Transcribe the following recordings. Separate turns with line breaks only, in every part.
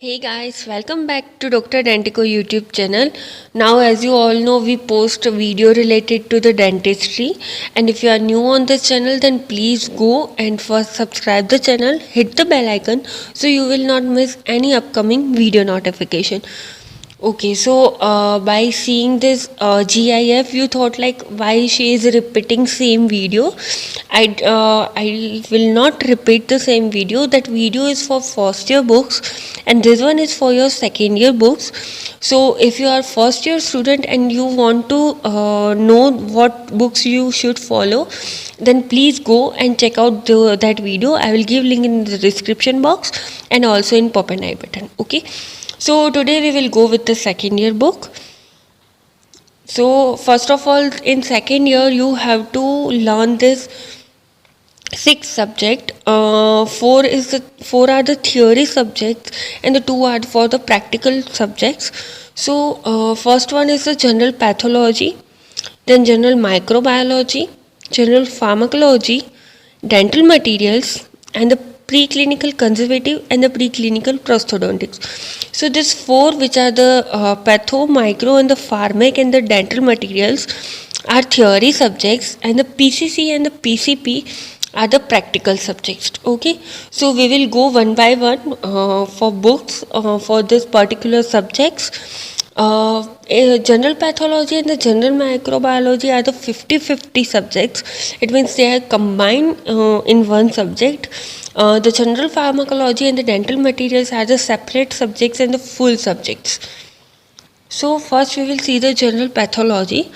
Hey guys, welcome back to Dr. Dentico YouTube channel. Now as you all know, we post a video related to the dentistry, and if you are new on this channel then please go and first subscribe the channel, hit the bell icon so you will not miss any upcoming video notification. Okay, so by seeing this GIF, you thought like why she is repeating same video. I will not repeat the same video. That video is for first year books, and this one is for your second year books. So if you are first year student and you want to know what books you should follow, then please go and check out that video. I will give link in the description box and also in pop and I button. Okay. So today we will go with the second year book. So first of all, in second year you have to learn this 6 subject. Four are the theory subjects and the 2 are for the practical subjects. So first one is the general pathology, then general microbiology, general pharmacology, dental materials, and the preclinical conservative and the preclinical prosthodontics. So these 4, which are the patho, micro, and the pharmac and the dental materials, are theory subjects, and the PCC and the PCP are the practical subjects. Okay, so we will go one by one for books for this particular subjects. General pathology and the general microbiology are the 50-50 subjects. It means they are combined in one subject. The general pharmacology and the dental materials are the separate subjects and the full subjects. So first we will see the general pathology.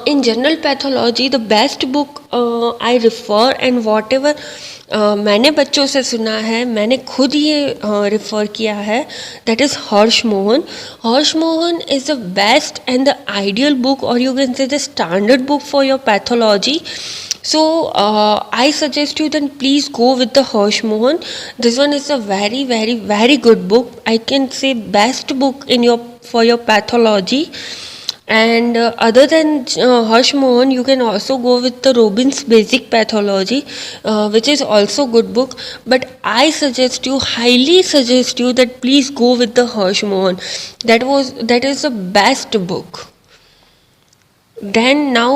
In general pathology, the best book I refer and whatever मैंने बच्चों से सुना है, मैंने खुद ये refer किया है, that is Harsh Mohan. Harsh Mohan is the best and the ideal book, और you can say the standard book for your pathology. So I suggest you then please go with the Harsh Mohan. This one is a very good book. I can say best book in your for your pathology. And other than Harsh Mohan, you can also go with the Robbins Basic Pathology, which is also good book. But I highly suggest you that please go with the Harsh Mohan. That is the best book. Then now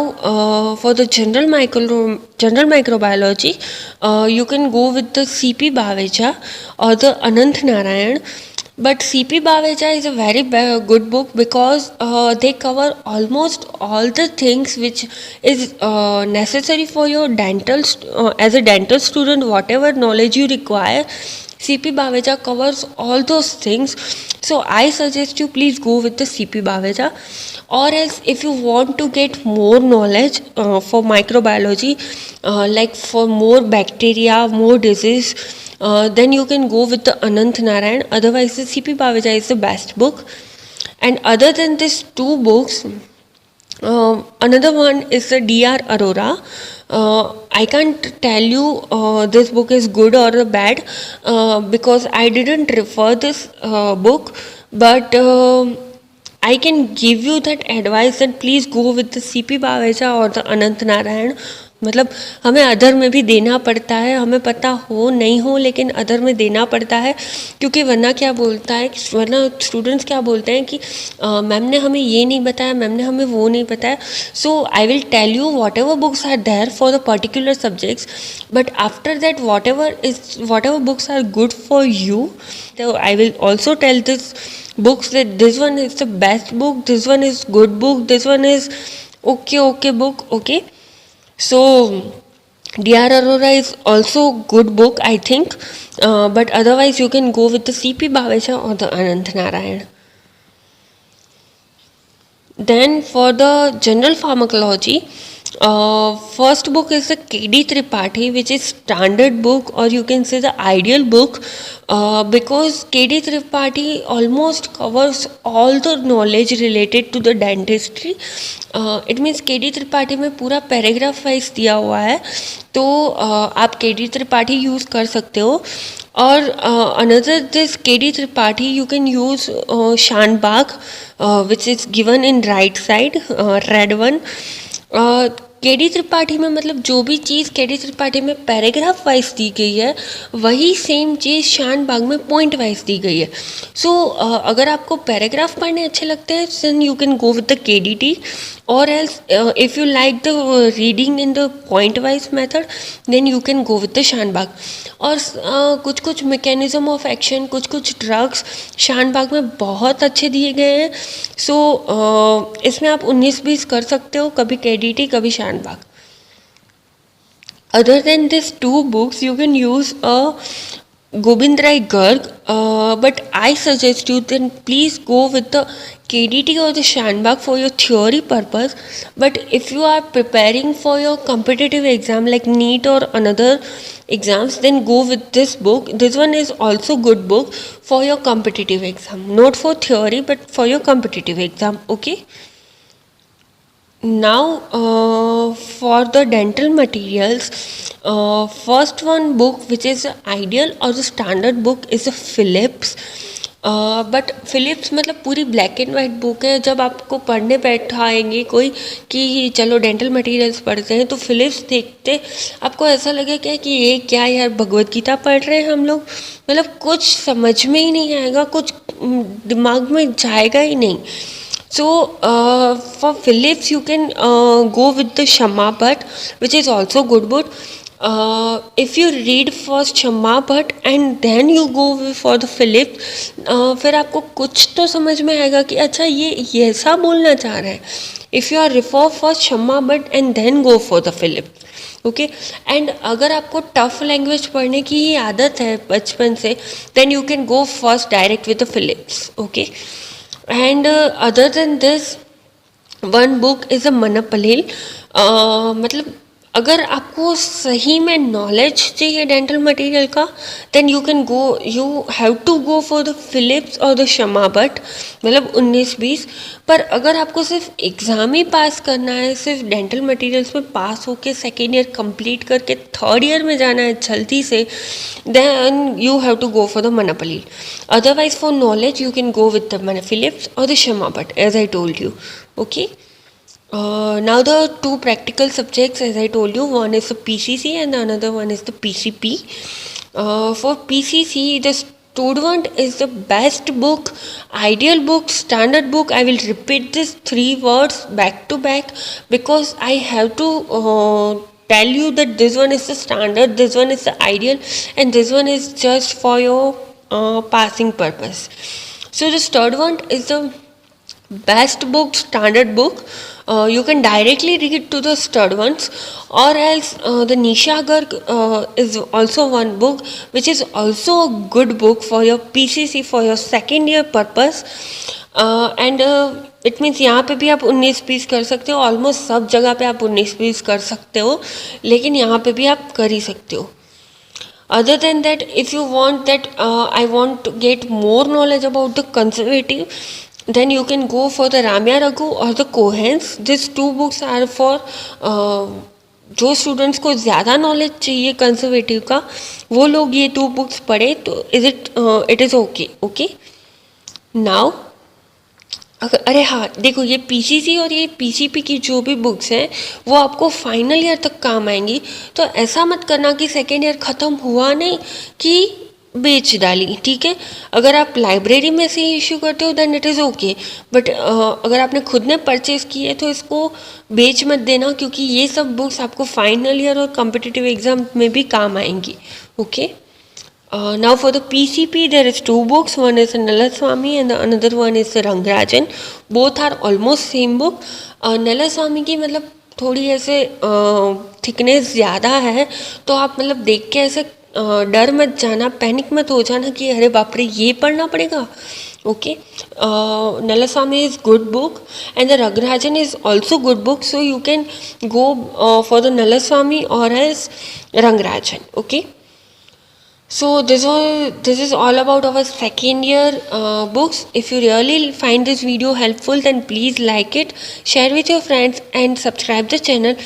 for the general microbiology, you can go with the CP Baweja or the Anant Narayan. But CP Baweja is a very good book because they cover almost all the things which is necessary for your dental as a dental student. Whatever knowledge you require, CP Baweja covers all those things. So I suggest you please go with the CP Baweja. Or else if you want to get more knowledge for microbiology, like for more bacteria, more disease, then you can go with the Anant Narayan. Otherwise the CP Baweja is the best book. And other than these 2 books, another one is the DR Arora. I can't tell you this book is good or bad because I didn't refer this book, but I can give you that advice that please go with the CP Baweja or the Anant Narayan. मतलब हमें other में भी देना पड़ता है, हमें पता हो नहीं हो लेकिन अदर में देना पड़ता है, क्योंकि वरना क्या बोलता है, वरना स्टूडेंट्स क्या बोलते हैं कि मैम ने हमें ये नहीं बताया, मैम ने हमें वो नहीं बताया. So I will tell you whatever books are there for the particular subjects, but after that whatever books are good for you, so I will also tell this books that this one is the best book, this one is good book, this one is okay book. Okay, so DR Arora is also good book I think, but otherwise you can go with the CP Baweja or the Anant Narayan. Then for the general pharmacology, first book is the KD Tripathi, which is standard book, or you can say the ideal book, because KD Tripathi almost covers all the knowledge related to the dentistry. It means KD Tripathi में पूरा paragraph wise दिया हुआ है, तो आप KD Tripathi use कर सकते हो. और another this KD Tripathi you can use Shanbag, which is given in right side, red one. KD Tripathi में मतलब जो भी चीज़ केडी त्रिपाठी में पैराग्राफ वाइज दी गई है वही सेम चीज़ शान बाग में पॉइंट वाइज दी गई है. सो अगर आपको पैराग्राफ पढ़ने अच्छे लगते हैं then you can go with the KDT, और else if you like the reading in the point wise method then you can go with the Shanbhag. और कुछ कुछ मैकेनिज्म ऑफ एक्शन, कुछ कुछ ड्रग्स शान बाग में बहुत अच्छे दिए गए हैं. सो इसमें आप 19-20 कर सकते हो, कभी KDT कभी शान बाग. Other than these two books, you can use a Gobind Rai Garg, but I suggest you then please go with the KDT or the Shanbag for your theory purpose. But if you are preparing for your competitive exam like NEET or another exams, then go with this book. This one is also good book for your competitive exam, not for theory but for your competitive exam. Okay. Now for the dental materials, first one book which is ideal or the standard book is a Philips. But Philips मतलब पूरी black and white book है. जब आपको पढ़ने बैठाएंगे कोई कि चलो dental materials पढ़ते हैं तो फिलिप्स देखते आपको ऐसा लगेगा कि ये क्या यार भगवत गीता पढ़ रहे हैं हम लोग. मतलब कुछ समझ में ही नहीं आएगा, कुछ दिमाग में जाएगा ही नहीं. So for Philips you can go with the Shamma Bhatt, which is also good book. If you read first Shamma Bhatt and then you go for the Philips, फिर आपको कुछ तो समझ में आएगा कि अच्छा ये ऐसा बोलना चाह रहा है. If you are refer first Shamma Bhatt and then go for the Philips. Okay. And अगर आपको टफ लैंग्वेज पढ़ने की ही आदत है बचपन से then you can go first direct with the Philips. Okay. And other than this one book is a Manapalil. मतलब अगर आपको सही में नॉलेज चाहिए डेंटल मटेरियल का then you can go, you have to go for the Philips और the Shama Bhatt, मतलब 19-20. पर अगर आपको सिर्फ एग्ज़ाम ही पास करना है, सिर्फ डेंटल मटेरियल्स में पास होके सेकेंड ईयर कंप्लीट करके थर्ड ईयर में जाना है जल्दी से, then you have to go for the Manapalil. Otherwise for knowledge you can go with the Philips और the Shama Bhatt as I told you. Okay. Now the two practical subjects, as I told you, one is the PCC and the another one is the PCP. For PCC, the student is the best book, ideal book, standard book. I will repeat these 3 words back to back because I have to tell you that this one is the standard, this one is the ideal, and this one is just for your passing purpose. So the third one is the best book, standard book. You can directly read to the stud ones, or else the Nisha Garg is also one book which is also a good book for your PCC for your second year purpose. And it means यहाँ पे भी आप 19-20 कर सकते हो. Almost सब जगह पे आप 19-20 कर सकते हो, लेकिन यहाँ पे भी आप कर ही सकते हो. Other than that, if you want that I want to get more knowledge about the conservative, then you can go for the Ramya Raghu or the Cohens. These 2 books are for जो students को ज़्यादा knowledge चाहिए conservative का, वो लोग ये 2 books पढ़े तो it is okay. Okay. Now अरे हाँ देखो, ये PCC और ये PCP की जो भी बुक्स हैं वो आपको फाइनल ईयर तक काम आएंगी. तो ऐसा मत करना कि सेकेंड ईयर ख़त्म हुआ नहीं कि बेच डाली. ठीक है, अगर आप लाइब्रेरी में से इशू करते हो then it is okay, but अगर आपने खुद ने परचेज़ की है तो इसको बेच मत देना, क्योंकि ये सब बुक्स आपको फाइनल ईयर और कॉम्पिटिटिव एग्जाम में भी काम आएंगी. Okay. Now for the PCP there is 2 books. One is Nalaswamy and the another one is Rangarajan. Both are almost same book. Nalaswamy की मतलब थोड़ी ऐसे थिकनेस ज़्यादा है, तो आप मतलब देख के ऐसे डर मत जाना, पैनिक मत हो जाना कि अरे बाप रे ये पढ़ना पड़ेगा. Okay. Nalaswamy is good book and the Rangarajan is also good book, so you can go for the Nalaswamy or else Rangarajan. Okay. So this is all about our second year books. If you really find this video helpful, then please like it, share with your friends and subscribe the channel.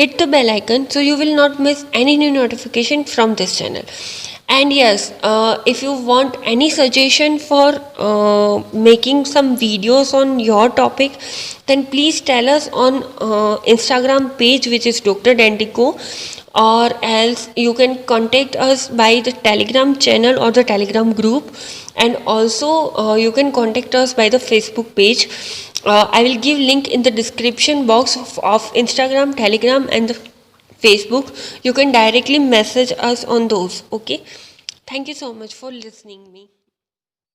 Hit the bell icon so you will not miss any new notification from this channel. And yes, if you want any suggestion for making some videos on your topic, then please tell us on Instagram page, which is Dr. Dentico, or else you can contact us by the Telegram channel or the Telegram group, and also you can contact us by the Facebook page. I will give link in the description box of Instagram, Telegram, and the Facebook. You can directly message us on those. Okay. Thank you so much for listening me.